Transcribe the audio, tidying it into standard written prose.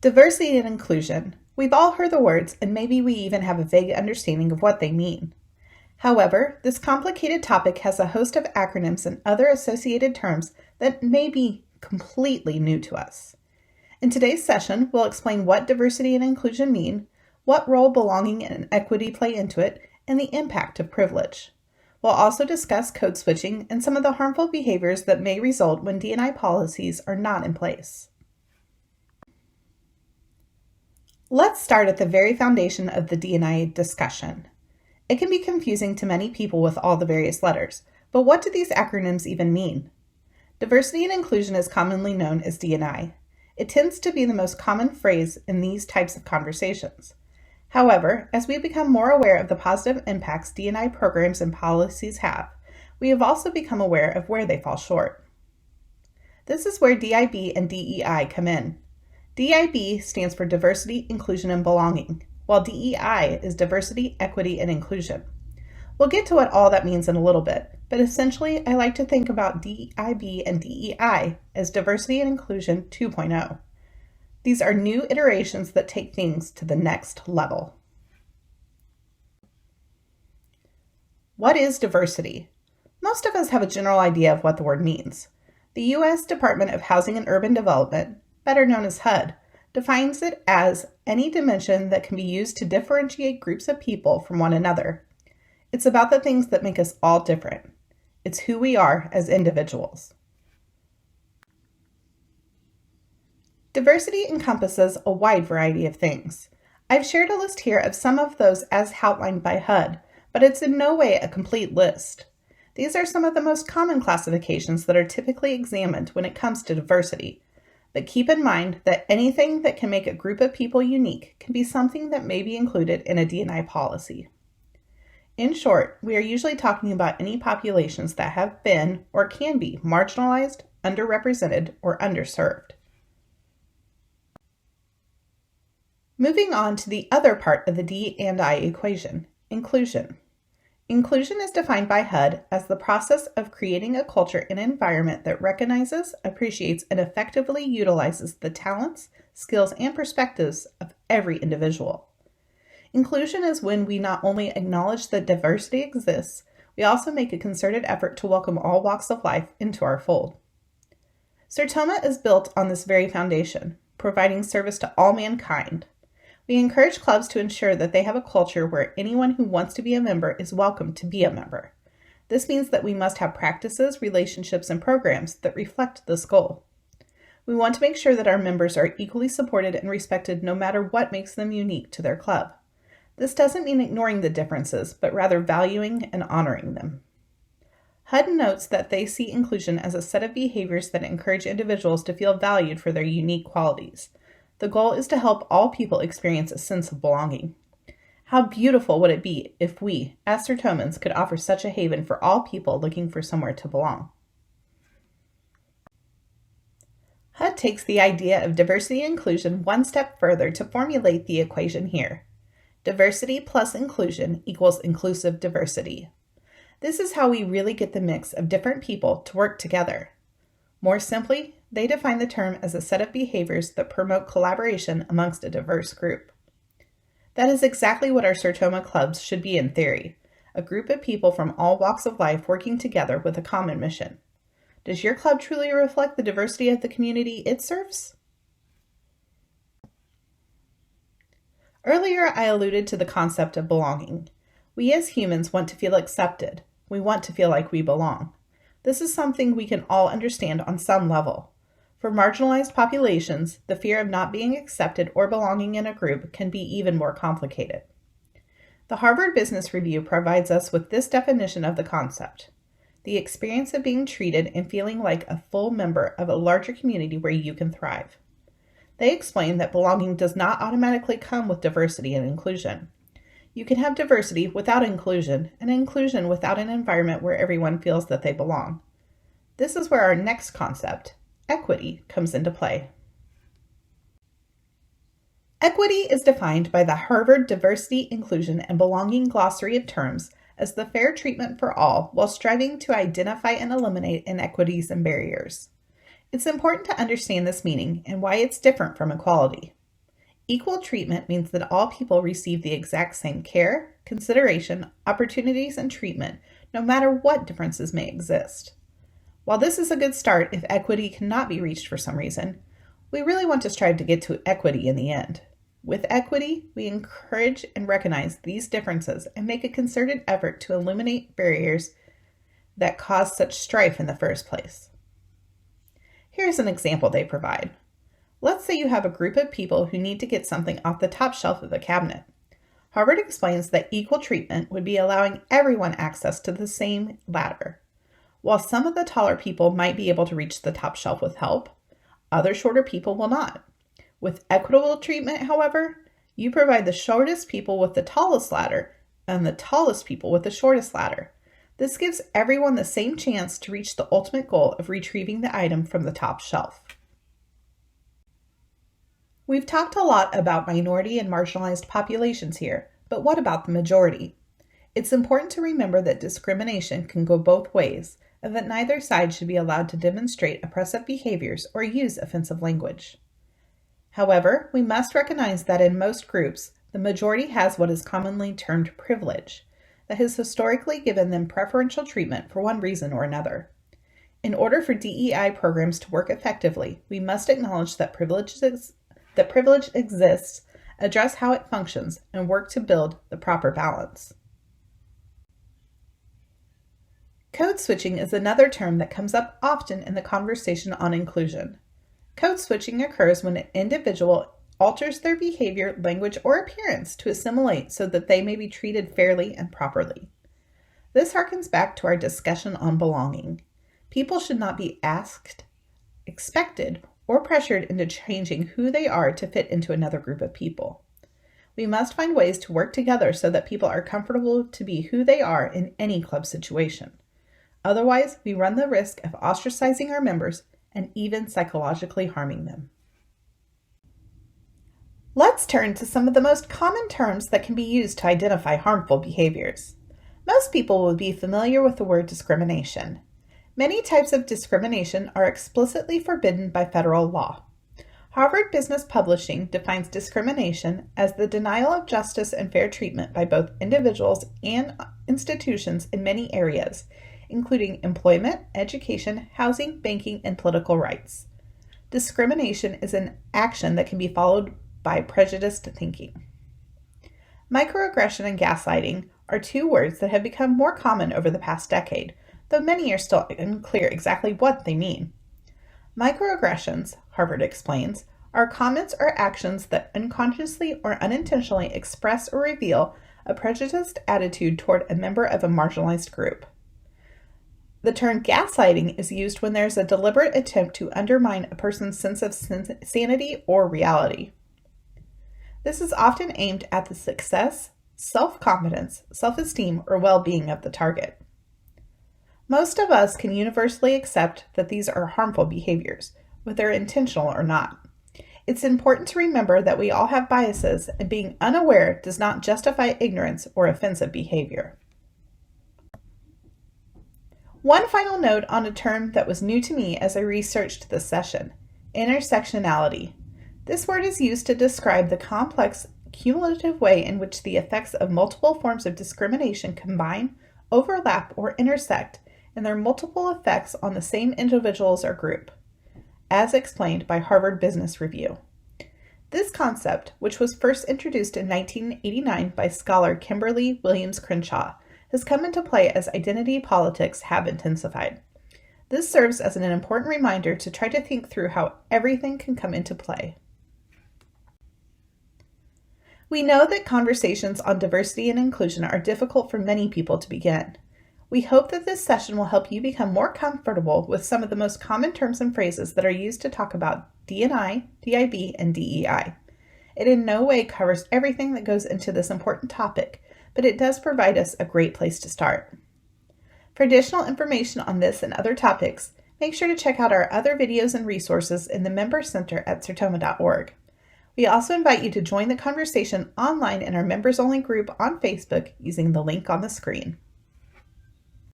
Diversity and inclusion. We've all heard the words, and maybe we even have a vague understanding of what they mean. However, this complicated topic has a host of acronyms and other associated terms that may be completely new to us. In today's session, we'll explain what diversity and inclusion mean, what role belonging and equity play into it, and the impact of privilege. We'll also discuss code switching and some of the harmful behaviors that may result when D&I policies are not in place. Let's start at the very foundation of the D&I discussion. It can be confusing to many people with all the various letters, but what do these acronyms even mean? Diversity and inclusion is commonly known as D&I. It tends to be the most common phrase in these types of conversations. However, as we become more aware of the positive impacts D&I programs and policies have, we have also become aware of where they fall short. This is where DIB and DEI come in. DIB stands for Diversity, Inclusion, and Belonging, while DEI is Diversity, Equity, and Inclusion. We'll get to what all that means in a little bit, but essentially I like to think about DIB and DEI as Diversity and Inclusion 2.0. These are new iterations that take things to the next level. What is diversity? Most of us have a general idea of what the word means. The U.S. Department of Housing and Urban Development, better known as HUD, defines it as any dimension that can be used to differentiate groups of people from one another. It's about the things that make us all different. It's who we are as individuals. Diversity encompasses a wide variety of things. I've shared a list here of some of those as outlined by HUD, but it's in no way a complete list. These are some of the most common classifications that are typically examined when it comes to diversity. But keep in mind that anything that can make a group of people unique can be something that may be included in a D&I policy. In short, we are usually talking about any populations that have been or can be marginalized, underrepresented, or underserved. Moving on to the other part of the D&I equation, inclusion. Inclusion is defined by HUD as the process of creating a culture and environment that recognizes, appreciates, and effectively utilizes the talents, skills, and perspectives of every individual. Inclusion is when we not only acknowledge that diversity exists, we also make a concerted effort to welcome all walks of life into our fold. Sertoma is built on this very foundation, providing service to all mankind. We encourage clubs to ensure that they have a culture where anyone who wants to be a member is welcome to be a member. This means that we must have practices, relationships, and programs that reflect this goal. We want to make sure that our members are equally supported and respected no matter what makes them unique to their club. This doesn't mean ignoring the differences, but rather valuing and honoring them. HUD notes that they see inclusion as a set of behaviors that encourage individuals to feel valued for their unique qualities. The goal is to help all people experience a sense of belonging. How beautiful would it be if we, as Sertomans, could offer such a haven for all people looking for somewhere to belong? HUD takes the idea of diversity and inclusion one step further to formulate the equation here. Diversity plus inclusion equals inclusive diversity. This is how we really get the mix of different people to work together. More simply, they define the term as a set of behaviors that promote collaboration amongst a diverse group. That is exactly what our Sertoma clubs should be in theory, a group of people from all walks of life working together with a common mission. Does your club truly reflect the diversity of the community it serves? Earlier, I alluded to the concept of belonging. We as humans want to feel accepted. We want to feel like we belong. This is something we can all understand on some level. For marginalized populations, the fear of not being accepted or belonging in a group can be even more complicated. The Harvard Business Review provides us with this definition of the concept: the experience of being treated and feeling like a full member of a larger community where you can thrive. They explain that belonging does not automatically come with diversity and inclusion. You can have diversity without inclusion, and inclusion without an environment where everyone feels that they belong. This is where our next concept, equity, comes into play. Equity is defined by the Harvard Diversity, Inclusion, and Belonging Glossary of Terms as the fair treatment for all while striving to identify and eliminate inequities and barriers. It's important to understand this meaning and why it's different from equality. Equal treatment means that all people receive the exact same care, consideration, opportunities, and treatment, no matter what differences may exist. While this is a good start if equity cannot be reached for some reason, we really want to strive to get to equity in the end. With equity, we encourage and recognize these differences and make a concerted effort to eliminate barriers that cause such strife in the first place. Here's an example they provide. Let's say you have a group of people who need to get something off the top shelf of a cabinet. Harvard explains that equal treatment would be allowing everyone access to the same ladder. While some of the taller people might be able to reach the top shelf with help, other shorter people will not. With equitable treatment, however, you provide the shortest people with the tallest ladder and the tallest people with the shortest ladder. This gives everyone the same chance to reach the ultimate goal of retrieving the item from the top shelf. We've talked a lot about minority and marginalized populations here, but what about the majority? It's important to remember that discrimination can go both ways, and that neither side should be allowed to demonstrate oppressive behaviors or use offensive language. However, we must recognize that in most groups, the majority has what is commonly termed privilege, that has historically given them preferential treatment for one reason or another. In order for DEI programs to work effectively, we must acknowledge that privilege exists, address how it functions, and work to build the proper balance. Code switching is another term that comes up often in the conversation on inclusion. Code switching occurs when an individual alters their behavior, language, or appearance to assimilate so that they may be treated fairly and properly. This harkens back to our discussion on belonging. People should not be asked, expected, or pressured into changing who they are to fit into another group of people. We must find ways to work together so that people are comfortable to be who they are in any club situation. Otherwise, we run the risk of ostracizing our members and even psychologically harming them. Let's turn to some of the most common terms that can be used to identify harmful behaviors. Most people will be familiar with the word discrimination. Many types of discrimination are explicitly forbidden by federal law. Harvard Business Publishing defines discrimination as the denial of justice and fair treatment by both individuals and institutions in many areas, including employment, education, housing, banking, and political rights. Discrimination is an action that can be followed by prejudiced thinking. Microaggression and gaslighting are two words that have become more common over the past decade, though many are still unclear exactly what they mean. Microaggressions, Harvard explains, are comments or actions that unconsciously or unintentionally express or reveal a prejudiced attitude toward a member of a marginalized group. The term gaslighting is used when there is a deliberate attempt to undermine a person's sense of sanity or reality. This is often aimed at the success, self-confidence, self-esteem, or well-being of the target. Most of us can universally accept that these are harmful behaviors, whether intentional or not. It's important to remember that we all have biases, and being unaware does not justify ignorance or offensive behavior. One final note on a term that was new to me as I researched this session: intersectionality. This word is used to describe the complex, cumulative way in which the effects of multiple forms of discrimination combine, overlap, or intersect, and their multiple effects on the same individuals or group, as explained by Harvard Business Review. This concept, which was first introduced in 1989 by scholar Kimberly Williams Crenshaw, has come into play as identity politics have intensified. This serves as an important reminder to try to think through how everything can come into play. We know that conversations on diversity and inclusion are difficult for many people to begin. We hope that this session will help you become more comfortable with some of the most common terms and phrases that are used to talk about D&I, DIB, and DEI. It in no way covers everything that goes into this important topic, but it does provide us a great place to start. For additional information on this and other topics, make sure to check out our other videos and resources in the Member Center at Sertoma.org. We also invite you to join the conversation online in our members-only group on Facebook using the link on the screen.